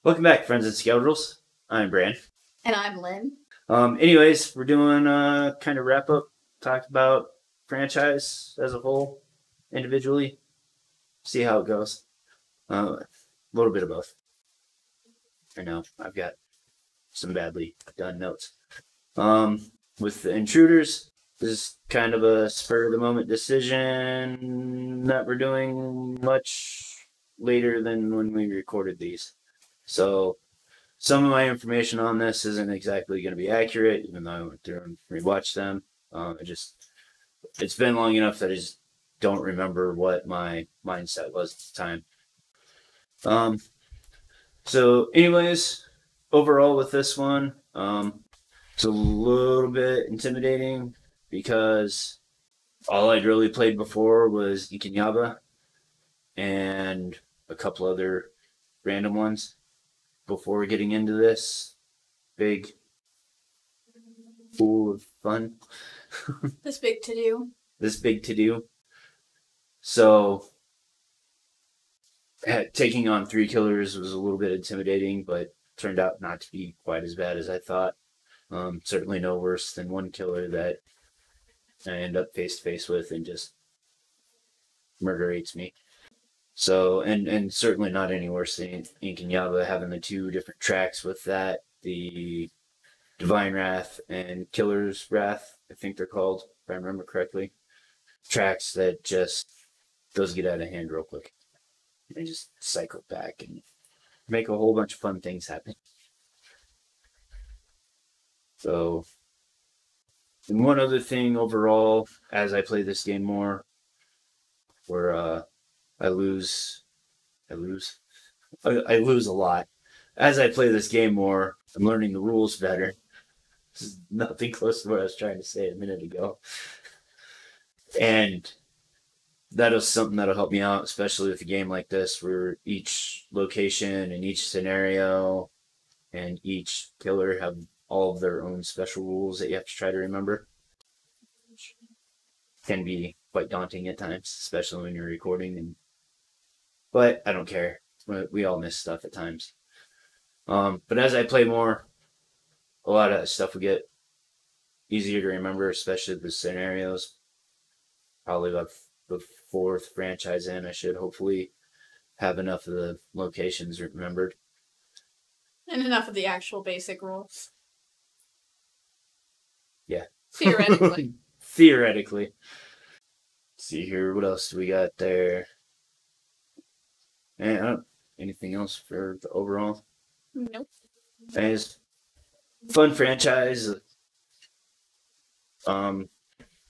Welcome back, friends and scoundrels. I'm Bran. And I'm Lynn. Anyways, we're doing kind of wrap up, talk about franchise as a whole, individually, see how it goes. A little bit of both. I know I've got some badly done notes. With the Intruders, this is kind of a spur of the moment decision that we're doing much later than when we recorded these. So some of my information on this isn't exactly going to be accurate, even though I went through and rewatched them. It's been long enough that I just don't remember what my mindset was at the time. So anyways, overall with this one, it's a little bit intimidating because all I'd really played before was Ikinyaba and a couple other random ones before getting into this big pool of fun. This big to do. This big to do. So taking on 3 killers was a little bit intimidating, but turned out not to be quite as bad as I thought. Certainly no worse than 1 killer that I end up face to face with and just murderates me. So, and certainly not any worse than Inkinyaba having the 2 different tracks with that, the Divine Wrath and Killer's Wrath, I think they're called, if I remember correctly. Tracks that just, those get out of hand real quick. They just cycle back and make a whole bunch of fun things happen. So, and one other thing overall, as I play this game more, where I lose a lot. As I play this game more, I'm learning the rules better. This is nothing close to what I was trying to say a minute ago. And that is something that'll help me out, especially with a game like this, where each location and each scenario and each killer have all of their own special rules that you have to try to remember. Can be quite daunting at times, especially when you're recording. But I don't care. We all miss stuff at times. But as I play more, a lot of that stuff will get easier to remember, especially the scenarios. Probably about the 4th franchise in, I should hopefully have enough of the locations remembered. And enough of the actual basic rules. Yeah. Theoretically. Theoretically. Let's see here, what else do we got there? And anything else for the overall? Nope. It's fun franchise.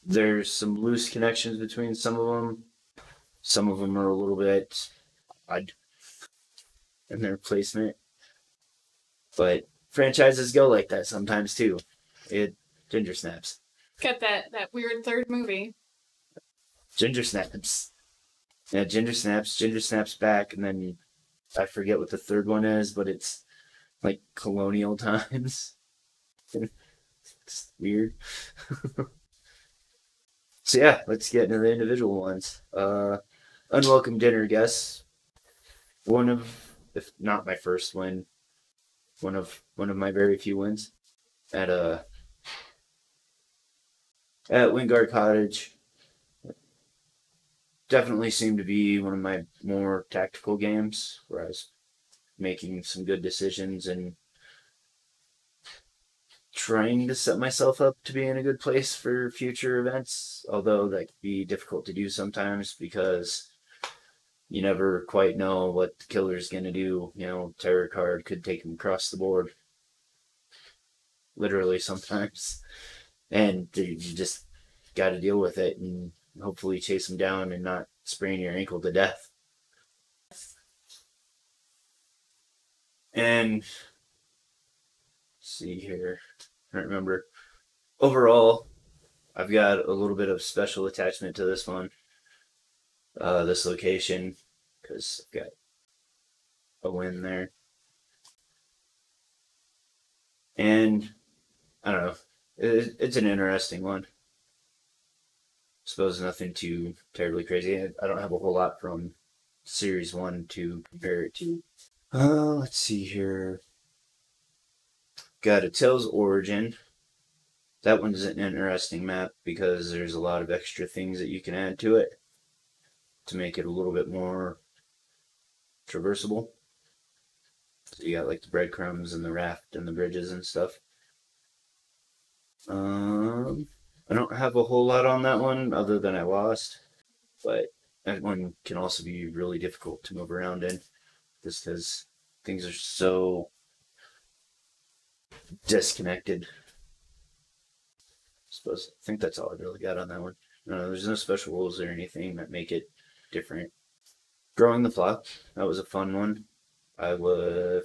There's some loose connections between some of them. Some of them are a little bit odd in their placement. But franchises go like that sometimes too. Ginger Snaps. Got that weird 3rd movie. Ginger Snaps. Yeah, Ginger Snaps back, and then I forget what the 3rd one is, but it's like colonial times. It's weird. So yeah, let's get into the individual ones. Unwelcome Dinner Guests. One of, if not my first win, one of my very few wins at Wingard Cottage. Definitely seemed to be one of my more tactical games where I was making some good decisions and trying to set myself up to be in a good place for future events, although that could be difficult to do sometimes because you never quite know what the killer's going to do. You know, terror card could take him across the board. Literally sometimes. And you just got to deal with it and hopefully chase him down and not sprain your ankle to death. And let's see here. I don't remember. Overall, I've got a little bit of special attachment to this one. This location, because I've got a win there. And I don't know. It's an interesting one. Suppose nothing too terribly crazy. I don't have a whole lot from Series 1 to compare it to. Let's see here. Got a Tales Origin. That one's an interesting map because there's a lot of extra things that you can add to it to make it a little bit more traversable. So you got like the breadcrumbs and the raft and the bridges and stuff. I don't have a whole lot on that one other than I lost, but that one can also be really difficult to move around in just because things are so disconnected. I think that's all I really got on that one. There's no special rules or anything that make it different. Growing the flock, that was a fun one. I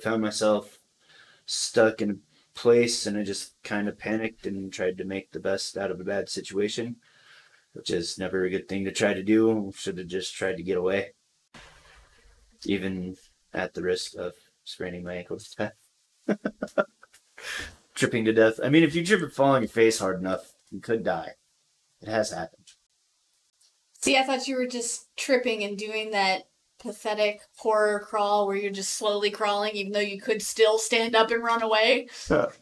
found myself stuck in a place and I just kind of panicked and tried to make the best out of a bad situation, which is never a good thing to try to do. Should have just tried to get away, even at the risk of spraining my ankle to death. Tripping to death. I mean, if you trip and fall on your face hard enough, you could die. It has happened. See, I thought you were just tripping and doing that pathetic horror crawl where you're just slowly crawling even though you could still stand up and run away.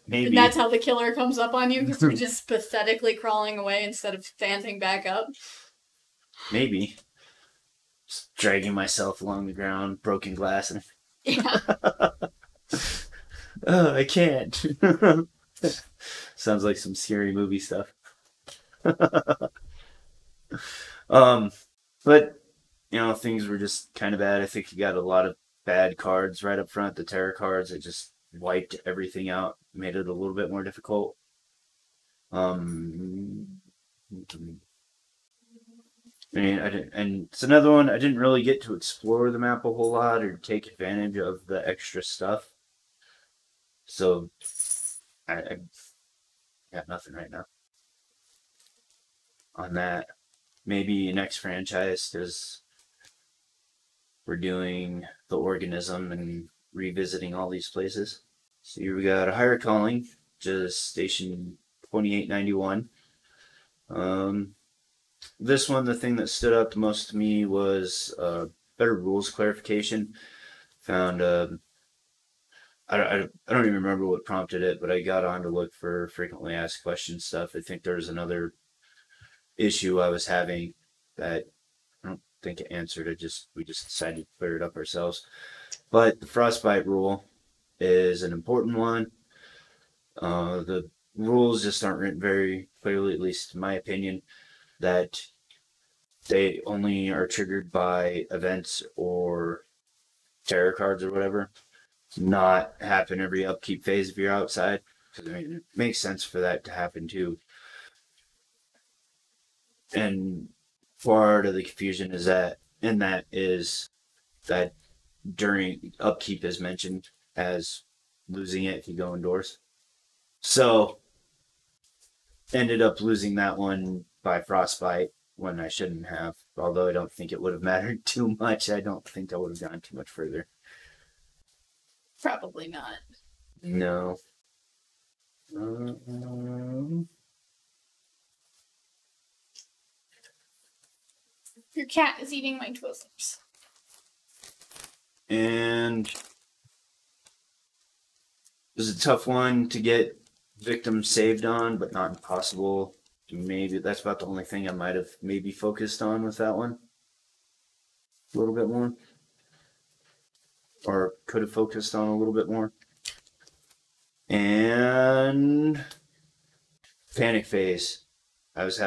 Maybe. And that's how the killer comes up on you, because you're just pathetically crawling away instead of standing back up. Maybe. Just dragging myself along the ground, broken glass. And... Yeah. Oh, I can't. Sounds like some scary movie stuff. But things were just kind of bad. I think you got a lot of bad cards right up front. The terror cards, it just wiped everything out, made it a little bit more difficult. And it's another one. I didn't really get to explore the map a whole lot or take advantage of the extra stuff. So I got nothing right now on that. Maybe next franchise, because we're doing the organism and revisiting all these places. So here we got a higher calling, just station 2891. This one, the thing that stood out the most to me was better rules clarification. Found I don't even remember what prompted it, but I got on to look for frequently asked questions stuff. I think there was another issue I was having that I don't think it answered. We just decided to clear it up ourselves. But the frostbite rule is an important one. The rules just aren't written very clearly, at least in my opinion, that they only are triggered by events or terror cards or whatever. Not happen every upkeep phase if you're outside. Because it makes sense for that to happen too. And part of the confusion is that during upkeep is mentioned as losing it if you go indoors. So ended up losing that one by frostbite when I shouldn't have. Although I don't think it would have mattered too much. I don't think I would have gone too much further. Probably not. No. Your cat is eating my Twizzlers. And it was a tough one to get victims saved on, but not impossible. Maybe that's about the only thing I might have maybe focused on with that one. A little bit more. Or could have focused on a little bit more. And panic phase. I was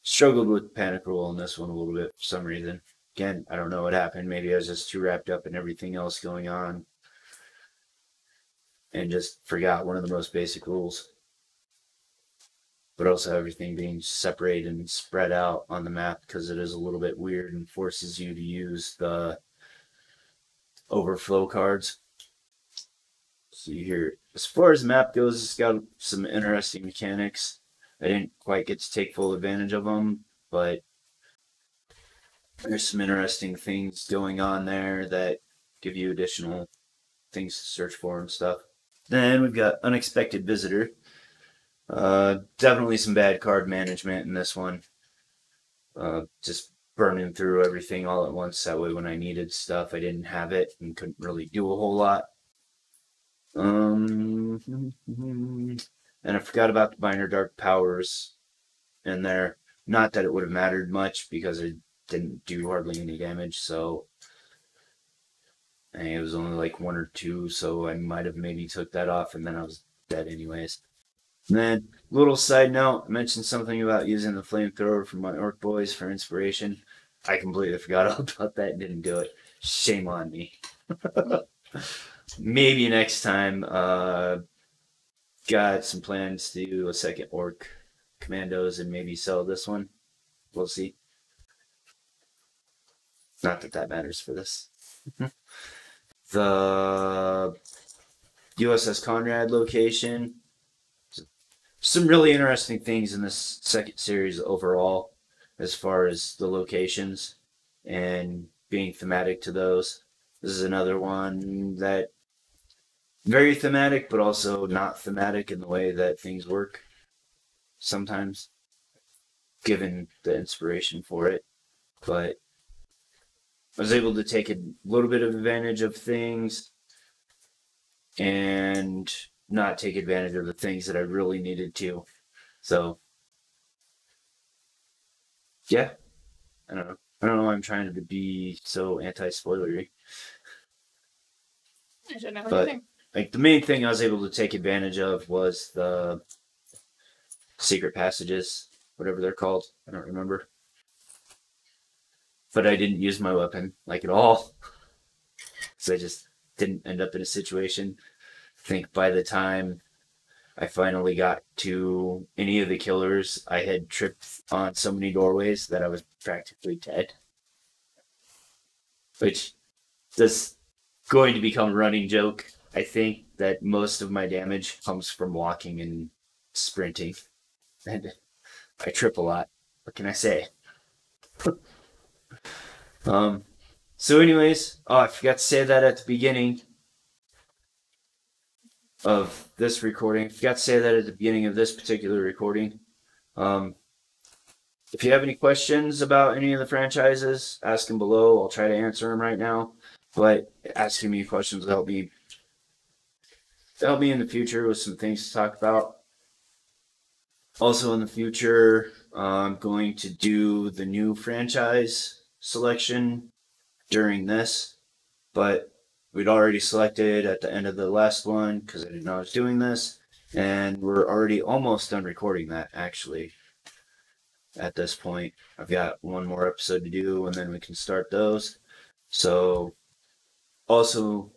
struggled with panic rule in this one a little bit for some reason. Again, I don't know what happened. Maybe I was just too wrapped up in everything else going on and just forgot one of the most basic rules. But also everything being separated and spread out on the map because it is a little bit weird and forces you to use the overflow cards. See here, as far as the map goes, it's got some interesting mechanics. I didn't quite get to take full advantage of them, but there's some interesting things going on there that give you additional things to search for and stuff. Then we've got Unexpected Visitor. Definitely some bad card management in this one. Just burning through everything all at once. That way when I needed stuff, I didn't have it and couldn't really do a whole lot. And I forgot about the minor dark powers in there. Not that it would have mattered much because it didn't do hardly any damage, so I think it was only like 1 or 2, so I might have maybe took that off and then I was dead anyways. And then, little side note, I mentioned something about using the flamethrower for my orc boys for inspiration. I completely forgot all about that and didn't do it. Shame on me. Maybe next time. Got some plans to do a second orc commandos and maybe sell this one. We'll see. Not that that matters for this. The USS Conrad location. Some really interesting things in this second series overall, as far as the locations and being thematic to those. This is another one that very thematic, but also not thematic in the way that things work sometimes, given the inspiration for it. But I was able to take a little bit of advantage of things and not take advantage of the things that I really needed to. So, yeah, I don't know. I don't know why I'm trying to be so anti-spoilery. I don't know what But you think. like the main thing I was able to take advantage of was the secret passages, whatever they're called. I don't remember. But I didn't use my weapon, like, at all. So I just didn't end up in a situation. I think by the time I finally got to any of the killers, I had tripped on so many doorways that I was practically dead. Which is going to become a running joke. I think that most of my damage comes from walking and sprinting. And I trip a lot. What can I say? So anyways, I forgot to say that at the beginning of this recording. I forgot to say that at the beginning of this particular recording. If you have any questions about any of the franchises, ask them below. I'll try to answer them right now. But asking me questions will help me in the future with some things to talk about. Also in the future, I'm going to do the new franchise selection during this, but we'd already selected at the end of the last one because I didn't know I was doing this, and we're already almost done recording that, actually. At this point, I've got one more episode to do and then we can start those. So also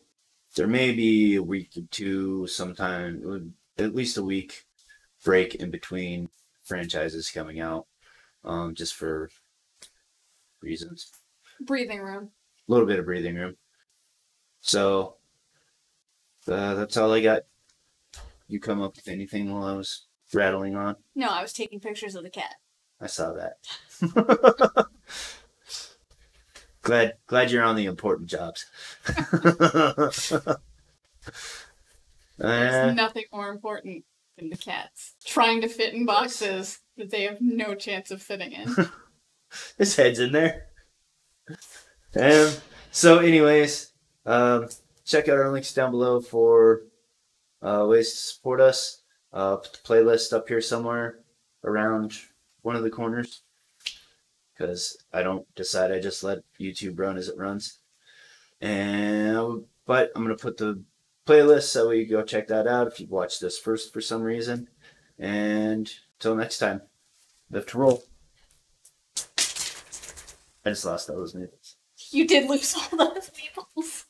there may be a week or two sometime, at least a week break in between franchises coming out, just for reasons. Breathing room. A little bit of breathing room. So that's all I got. You come up with anything while I was rattling on? No, I was taking pictures of the cat. I saw that. Glad you're on the important jobs. There's nothing more important than the cats. Trying to fit in boxes that they have no chance of fitting in. His head's in there. So anyways, check out our links down below for ways to support us. Put the playlist up here somewhere around one of the corners, because I don't decide, I just let YouTube run as it runs. But I'm going to put the playlist so you go check that out if you've watched this first for some reason. And until next time, live to roll. I just lost all those minutes. You did lose all those peoples.